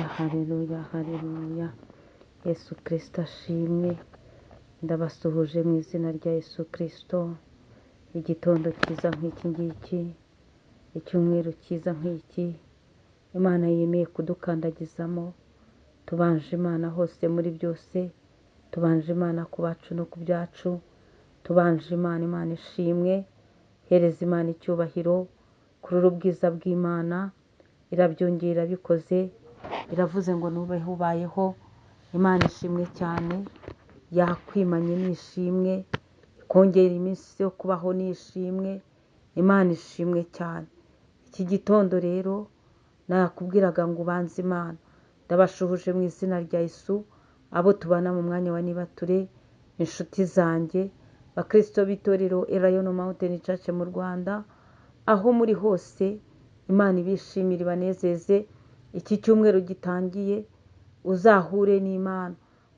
haleluya haleluya. Yesu Kristo ashimwe. Ndabasuhuje mu izina rya Yesu Kristo. Igitondo cyiza nk'iki ngiki, icyumweru cyiza nk'iki, Imana yemeye kudukandagizamo. Tubanje Imana hose muri byose, tubanje Imana ku bacu no ku byacu, tubanje Imana. Imana ishimwe. Hereza Imana icyubahiro kuri uru bwiza bw'Imana. Irabyongera bikoze, iravuze ngo nubeho ubayeho. Imana ishimwe cyane, yakwimanye nishimwe, ikongera iminsi yo kubaho nishimwe. Imana ishimwe cyane. Iki gitondo rero nakubwiraga ngo ubanze Imana. Ndabashuhuje mu izina rya Yesu, abo tubana mu mwanya wa nibature, inshuti zanjye, bakristo b'itorero Elayon Mountain Church mu Rwanda, aho muri hose. Imana ibishimire, ibanezeze. Iki cyumweru gitangiye, uzahure n'Imana,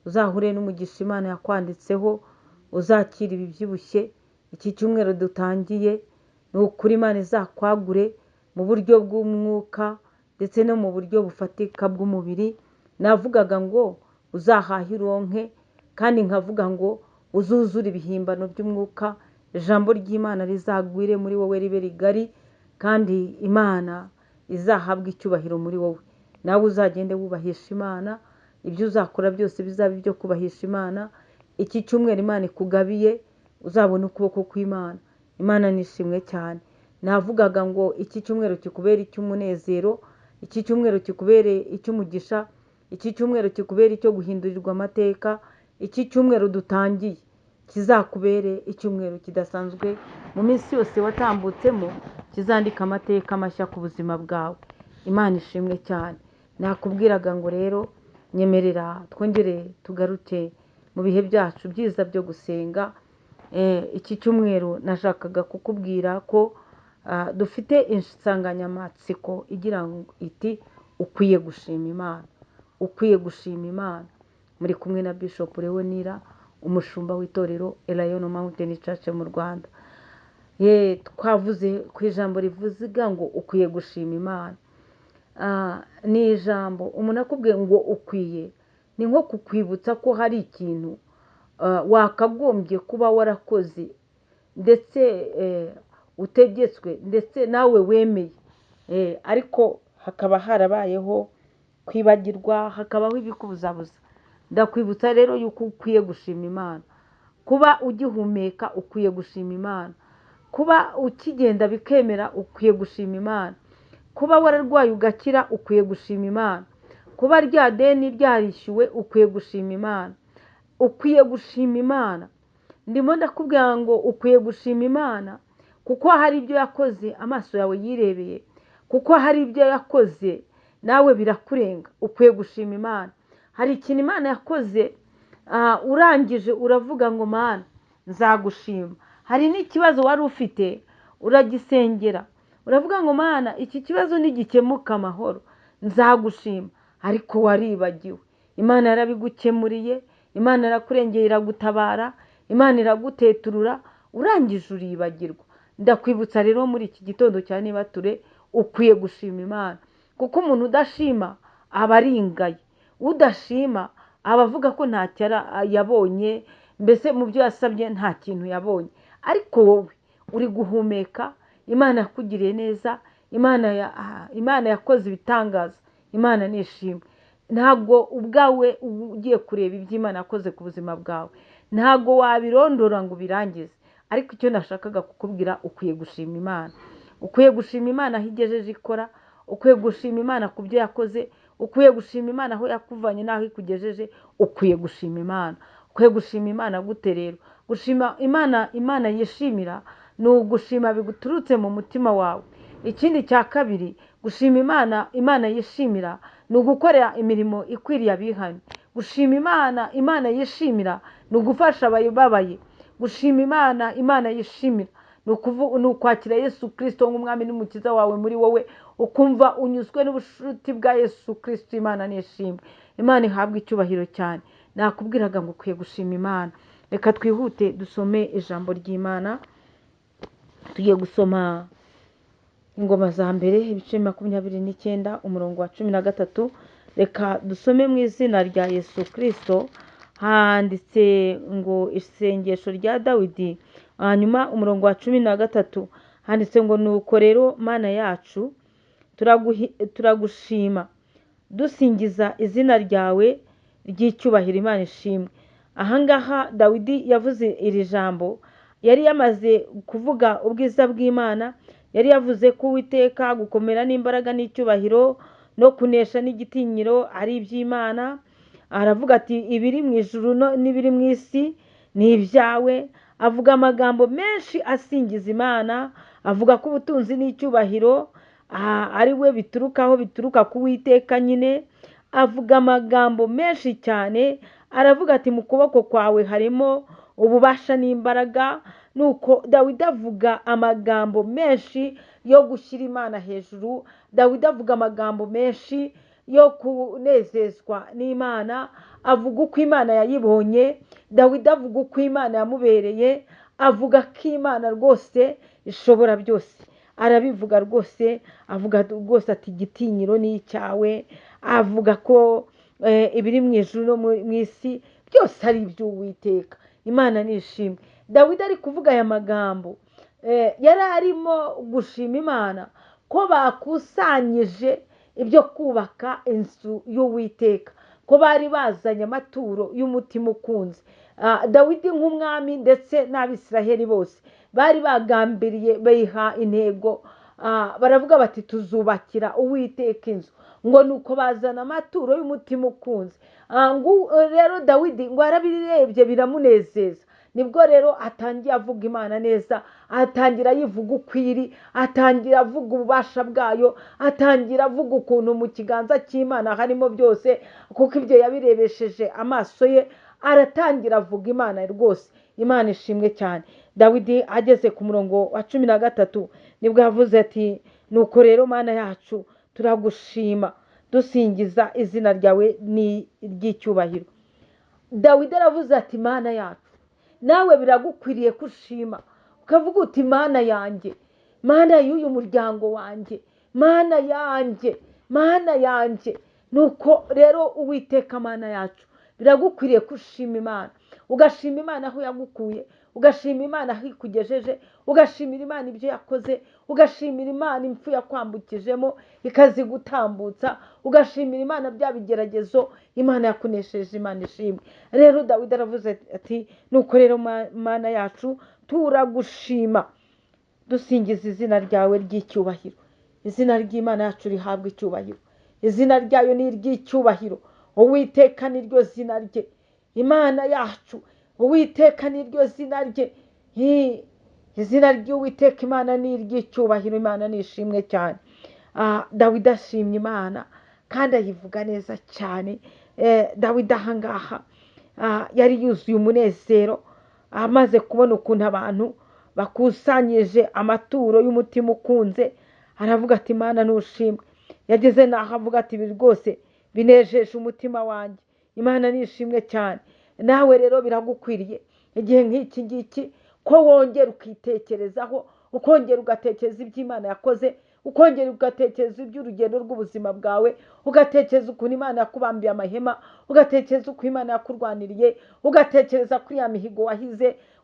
uzahure n'umugisha Imana yakwanditseho, uzakira ibibyibushye. Iki cyumweru dutangiye ni ukuri Imana izakwagure mu buryo bw'umwuka ndetse no mu buryo bufatika bw'umubiri. Navugaga ngo uzahahe uronke, kandi nkavuga ngo uzuzure ibihimbano by'umwuka. Ijambo ry'Imana rizagwire muri wowe ribe rigari, kandi Imana izahabwa icyubahiro muri wowe. Nawe uzagende wubahisha Imana, ibyo uzakora byose bizaba ibyo kubahisha Imana. Iki cyumweru Imana ikugabiye, uzabona ukuboko kw'Imana. Imana nishimwe cyane. Navugaga ngo iki cyumweru kikubere icy'umunezero, iki cyumweru kikubere icy'umugisha, iki cyumweru kikubere icyo guhindurirwa amateka. Iki cyumweru dutangiye kizakubere icyumweru kidasanzwe mu minsi yose watambutsemo, kizandika amateka mashya ku buzima bwawe. Imana ishimwe cyane. Nakubwiraga ngo rero nyemerera twongere tugaruke mu bihe byacu byiza byo gusenga. Iki cyumweru nashakaga kukubwira ko dufite insanganyamatsiko igira iti ukwiye gushima Imana. Ukwiye gushima Imana. Muri kumwe na Bishop Leonira, umushumba w'itorero Elayon Mountain Church mu Rwanda. Twavuze ku ijambo rivuga ngo ukwiye gushima Imana. Ni ijambo umuntu akubwiye ngo ukwiye, ni nko kukwibutsa ko hari ikintu wakagombye kuba warakoze, ndetse utegetswe, ndetse nawe wemeye, ariko hakaba harabayeho kwibagirwa, hakabaho ibikubuzabuza. Ndakwibutsa rero yuko ukwiye gushima Imana. Kuba ugihumeka ukwiye gushima Imana. Kuba ukigenda bikemera ukwiye gushima Imana. Kuba wararwaye ugakira ukwiye gushima Imana. Kuba rya deni ryarishyuwe ukwiye gushima Imana. Ukwiye gushima Imana. Ndimo ndakubwira ngo ukwiye gushima Imana, kuko hari ibyo yakoze amaso yawe yirebeye, kuko hari ibyo yakoze nawe birakurenga. Ukwiye gushima Imana. Hari ikintu Imana yakoze, urangije uravuga ngo Mana nzagushima. Hari n'ikibazo wari ufite uragisengera, uravuga ngo Mana iki kibazo nigikemuka amahoro nzagushima, ariko waribagiwe. Imana yarabigukemuriye, Imana irakurengera, iragutabara, Imana iraguteturura, urangije uribagirwa. Ndakwibutsa rero muri iki gitondo cya nibature, ukwiye gushima Imana, kuko umuntu udashima aba aringaye. Udashima aba avuga ko ntacyo yabonye, mbese mu byo yasabye nta kintu yabonye. Ariko wowe uri guhumeka, Imana yakugiriye neza, Imana yakoze ibitangaza. Imana nishimwe. Ntabwo ubwawe ugiye kureba ibyo Imana yakoze ku buzima bwawe, ntabwo wabirondora ngo ubirangize. Ariko icyo nashakaga kukubwira, ukwiye gushima Imana. Ukwiye gushima Imana aho igejeje ikora, ukwiye gushima Imana ku byo yakoze, ukwiye gushima Imana aho yakuvanye n'aho ikugejeje. Ukwiye gushima Imana. Ukwiye gushima Imana gute rero? Gushima Imana, Imana yishimira, ni ugushima biguturutse mu mutima wawe. Ikindi cya kabiri, gushima Imana, Imana yishimira, ni ugukorera imirimo ikwiriye abihanye. Gushima Imana, Imana yishimira, ni ugufasha abababaye. Gushima Imana, Imana yishimira, ni ukwakira Yesu Kristo nk'umwami n'umukiza wawe muri wowe, ukumva unyuzwe n'ubushuti bwa Yesu Kristo. Imana nishimwe. Imana ihabwe icyubahiro cyane. Nakubwiraga ngo ukwiye gushima Imana. Reka twihute dusome ijambo ry'Imana. Tugiye gusoma Ingoma za mbere ibice 29 umurongo wa 13 reka dusome mu izina rya Yesu Kristo. Handitse ngo isengesho rya Dawidi, hanyuma umurongo wa 13 handitse ngo nuko rero Mana yacu turagushima dusingiza izina ryawe ry'icyubahiro. Imana ishimwe. Ahangaha Dawidi yavuze iri jambo, yari yamaze kuvuga ubwiza bw'Imana, yari yavuze ko Uwiteka gukomera n'imbaraga n'icyubahiro no kunesha n'igitinyiro ari iby'Imana. Aravuga ati ibiri mu ijuru n'ibiri mu isi ni ibyawe. Avuga amagambo menshi asingiza Imana, avuga ko ubutunzi n'icyubahiro ari we biturukaho, bituruka ku Uwiteka nyine. Avuga amagambo menshi cyane, aravuga ati mu kuboko kwawe harimo ububasha n'imbaraga. Nuko Dawidi avuga amagambo menshi yo gushyira Imana hejuru. Dawidi avuga amagambo menshi yo kunezezwa n'Imana, avuga uko Imana yayibonye. Dawidi avuga uko Imana yamubereye, avuga ko Imana rwose ishobora byose. Arabivuga rwose, avuga rwose ati igitinyiro ni icyawe. Avuga ko ibiri mu ijuru no mu isi byose ari iby'Uwiteka. Imana nishimwe. Dawidi ari kuvuga aya magambo, yari arimo gushima Imana ko bakusanyije ibyo kubaka inzu y'Uwiteka, ko bari bazanye amaturo y'umutima ukunze. Dawidi nk'umwami ndetse n'Abisiraheli bose bari bagambiriye, biha intego, baravuga bati tuzubakira Uwiteka inzu. Ngo nuko bazana amaturo y'umutima ukunze. Rero Dawidi ngo arabirebye biramunezeza. Nibwo rero atangiye avuga Imana neza, atangira ayivuga ukwiri, atangira avuga ububasha bwayo, atangira avuga ukuntu mu kiganza cy'Imana harimo byose, kuko ibyo yabirebesheje amaso ye. Aratangira avuga Imana rwose. Imana ishimwe cyane. Dawidi ageze ku murongo wa 13 nibwo yavuze ati nuko rero Mana yacu turagushima dusingiza izina ryawe ni ry'icyubahiro. Dawidi aravuze ati Mana yacu, nawe biragukwiriye kushima ukavuga uti Mana yanjye, Mana y'uyu muryango wanjye, Mana yanjye, Mana yanjye. Nuko rero Uwiteka Mana yacu biragukwiriye kushima Imana, ugashima Imana aho yagukuye, ugashima Imana aho ikugejeje, ugashimira Imana ibyo yakoze, ugashimira Imana impfu yakwambukijemo ikazi gutambutsa, ugashimira Imana bya bigeragezo Imana yakunesheje. Imana ishimwe. Rero Dawidi aravuze ati nuko rero Mana yacu turagushima dusingiza izina ryawe ry'icyubahiro. Izina ry'Imana yacu rihabwa icyubahiro, izina ryayo ni iry'icyubahiro. Uwiteka ni ryo zina rye. Imana yacu Uwiteka ni ryo zina rye. Izina ry'Uwiteka Imana ni iry'icyubahiro. Imana nishimwe cyane. Dawidi ashimye Imana kandi ayivuga neza cyane. Dawidi ahangaha yari yuzuye umunezero, amaze kubona ukuntu abantu bakusanyije amaturo y'umutima ukunze. Aravuga ati Imana nushimwe. Yageze naho avuga ati ibi rwose binejeje umutima wanjye. Imana nishimwe cyane. Nawe rero biragukwiriye igihe nk'iki ngiki ko wongera ukitekerezaho, ukongera ugatekereza iby'Imana yakoze, ukongera ugatekereza iby'urugendo rw'ubuzima bwawe, ugatekereza ukuntu Imana yakubambiye amahema, ugatekereza uko Imana yakurwaniriye, ugatekereza kuri ya mihigo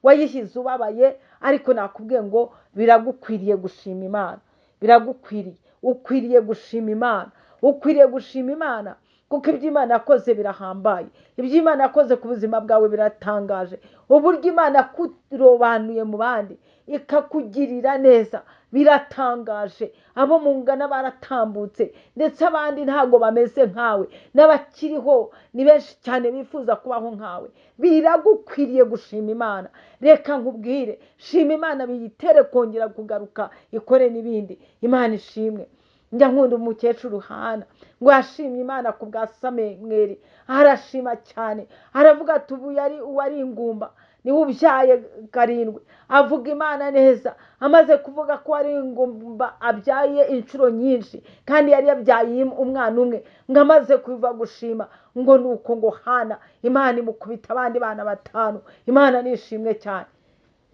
wayihize ubabaye. Ariko nakubwiye ngo biragukwiriye gushima Imana, biragukwiriye. Ukwiriye gushima Imana, ukwiriye gushima Imana kuko iby'Imana yakoze birahambaye. Iby'Imana yakoze ku buzima bwawe biratangaje. Uburyo Imana yakurobanuye mu bandi ikakugirira neza biratangaje. Abo mungana baratambutse ndetse abandi ntago bameze nkawe, n'abakiriho ni benshi cyane bifuza kubaho nkawe. Biragukwiriye gushima Imana. Reka nkubwire, shima Imana biyitere kongera kugaruka ikore n'ibindi. Imana ishimwe. Njya nkunda umukecuru Hana ngo yashimye Imana ku bwa Samweli. Arashima cyane, aravuga ati ubu yari uwari ingumba niwe ubyaye 7. Avuga Imana neza, amaze kuvuga ko ari ingumba abyaye inshuro nyinshi kandi yari yabyaye umwana umwe. Ngo amaze kuva gushima ngo nuko ngo Hana Imana imukubita abandi bana 5. Imana nishimwe cyane.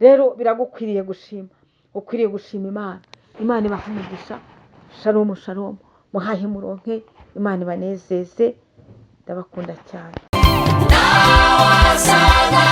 Rero biragukwiriye gushima, ukwiriye gushima Imana. Imana ibaha umugisha. Shalom shalom. Muhahe muronke Imana ibanezeze, ndabakunda cyane. wasanga